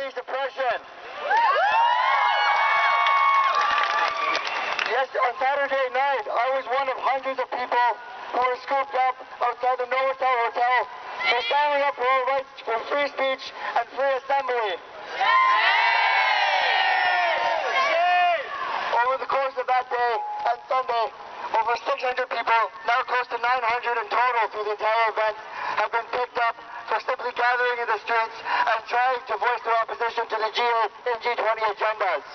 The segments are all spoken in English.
police oppression. Yes, on Saturday night, I was one of hundreds of people who were scooped up outside the Novotel Hotel for standing up for our rights for free speech and free assembly. Over the course of that day and Sunday, over 600 people, now close to 900 in total through the entire event, have been picked up for simply gathering in the streets and trying to voice their opposition to the G8 and G20 agendas.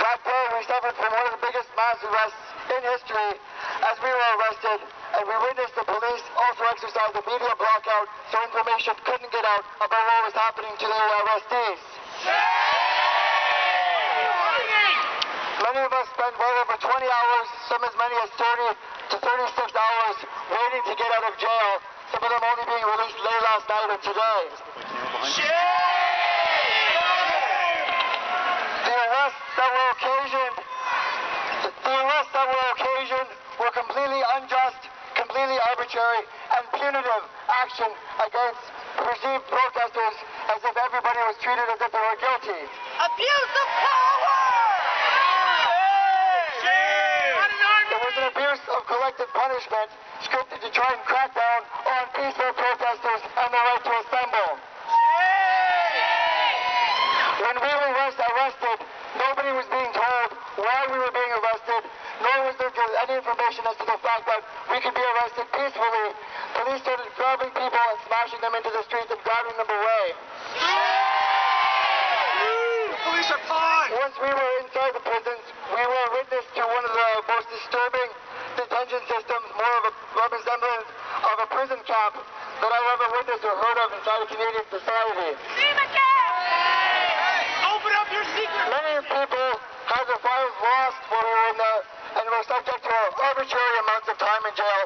That day we suffered from one of the biggest mass arrests in history as we were arrested, and we witnessed the police also exercise a media blockout so information couldn't get out about what was happening to the arrestees. Many of us spent well over 20 hours, some as many as 30 to 36 hours waiting to get out of jail, some of them only being released late last night or today. The arrests that were occasioned were completely unjust, completely arbitrary, and punitive action against perceived protesters as if everybody was treated as if they were guilty. Abuse of power! It was an abuse of collective punishment scripted to try and crack down on peaceful protesters and the right to assemble. When we were arrested, nobody was being told why we were being arrested, nor was there any information as to the fact that we could be arrested peacefully. Police started grabbing people and smashing them into the streets and driving them away. The police are fine! Once we were inside the prisons, we were witness to one of the most disturbing detention systems, more of a resemblance of a prison camp that I've ever witnessed or heard of inside a Canadian society. Open up your secret! Many people had their files lost while we were in there and were subject to arbitrary amounts of time in jail.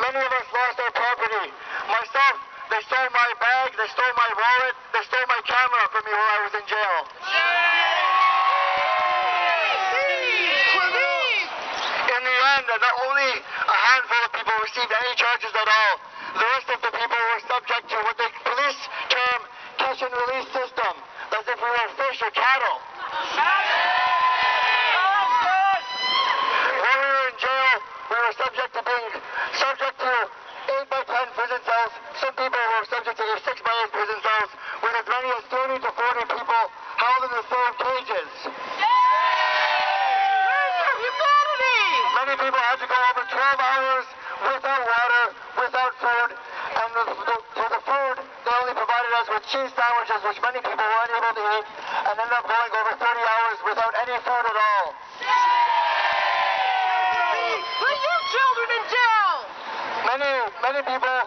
Many of us lost our property. Myself, they stole my bag, they stole my wallet, they stole my camera from me while I was in jail. In the end, not only a handful of people received any charges at all. The rest of the people were subject to what the police term catch and release system, as if we were fish or cattle. While we were in jail, we were subject to 8 by 10 prison cells. Some people were subject to 6 by 8 prison cells with as many as 30 to 40 people held in the same cages. Many people had to go over 12 hours without water, without food, and for the food, they only provided us with cheese sandwiches, which many people were unable to eat, and ended up going over 30 hours without any food at all. Put your children in jail! Many people,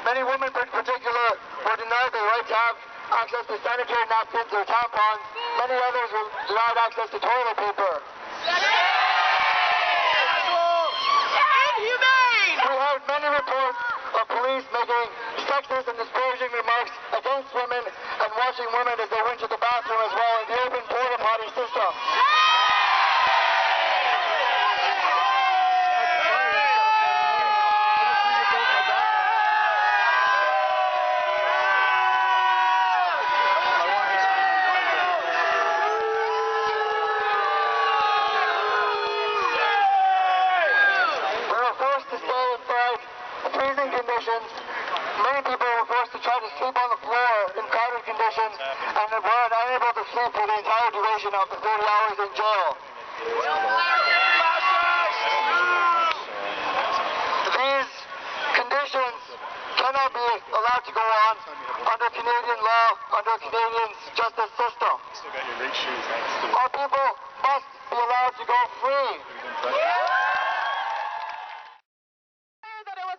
many women in particular, were denied the right to have access to sanitary napkins or tampons. Many others were denied access to toilet paper. We heard many reports of police making sexist and disparaging remarks against women and watching women as they went to the bathroom as well in the open porta potty system. Many people were forced to try to sleep on the floor in crowded conditions and were unable to sleep for the entire duration of the 30 hours in jail. These conditions cannot be allowed to go on under Canadian law, under Canadian justice system. Our people must be allowed to go free.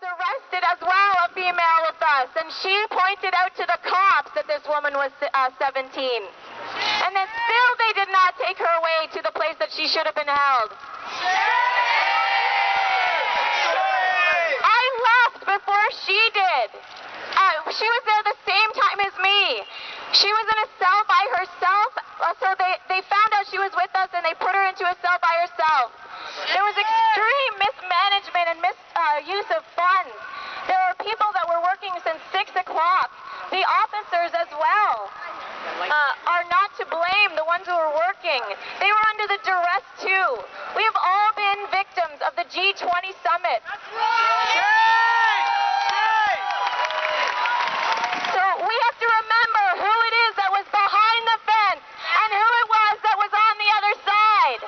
Arrested as well, a female with us, and she pointed out to the cops that this woman was 17. And then still they did not take her away to the place that she should have been held. I left before she did. She was there the same time as me. She was in a cell by herself, so they found out she was with us and they put her into a cell by herself. There was extreme mismanagement and misuse of funds. There were people that were working working since 6 o'clock. The officers as well are not to blame, the ones who are working. They were under the duress too. We have all been victims of the G20 Summit. So we have to remember who it is that was behind the fence and who it was that was on the other side.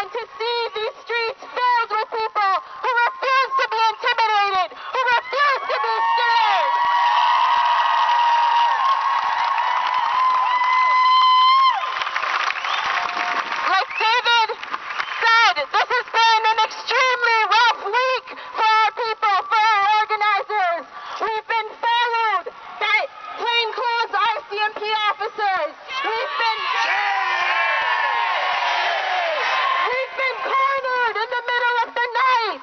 To see these streets filled with people who refuse to be intimidated, who refuse to be scared. Like David said, this has been an extremely rough week for our people, for our organizers. We've been followed by plainclothes RCMP officers. We've been cornered in the middle of the night.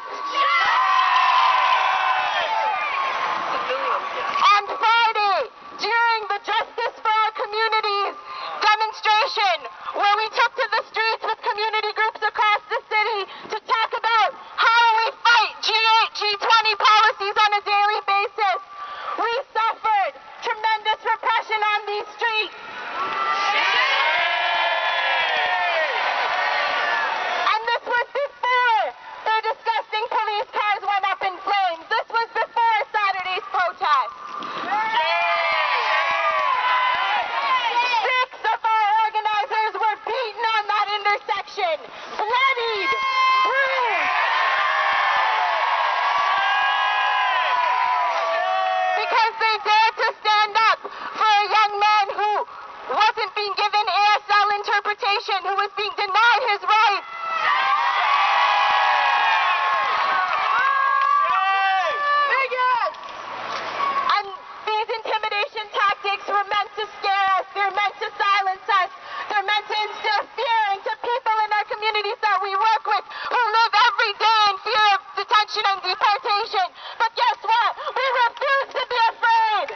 On Friday, during the Justice for Our Communities demonstration, where we took to the streets with community groups across the city to talk about how we fight G8, G20 policies on a daily basis, we suffered tremendous repression on these streets. Was before the disgusting police cars went up in flames. This was before Saturday's protest. 6 of our organizers were beaten on that intersection, bloodied, bruised. Because they dared to stand up for a young man who wasn't being given ASL interpretation, who was being denied his rights. And these intimidation tactics were meant to scare us, they're meant to silence us, they're meant to instill fear into people in our communities that we work with who live every day in fear of detention and deportation. But guess what? We refuse to be afraid.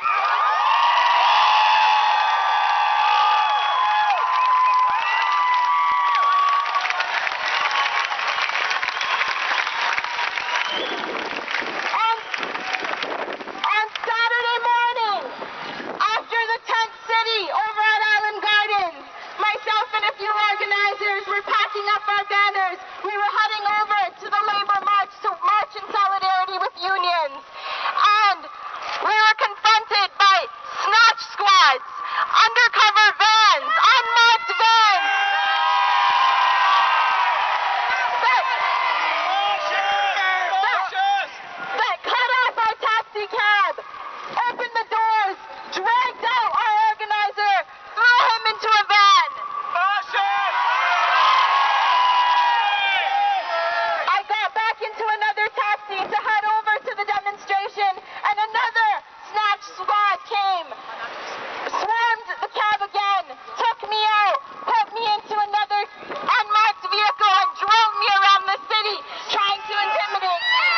On Saturday morning, after the tent city over at Island Gardens, myself and a few organizers were packing up our banners. We were heading over to the labor march to march in solidarity with unions. And we were confronted by snatch squads, undercover vans, unmarked vans. That cut off our taxi cab, opened the doors, dragged out our organizer, threw him into a van. I got back into another taxi to head over to the demonstration, and another snatch squad came, swarmed the cab again, took me out, put me into another unmarked vehicle, and drove me around the city, trying to intimidate me.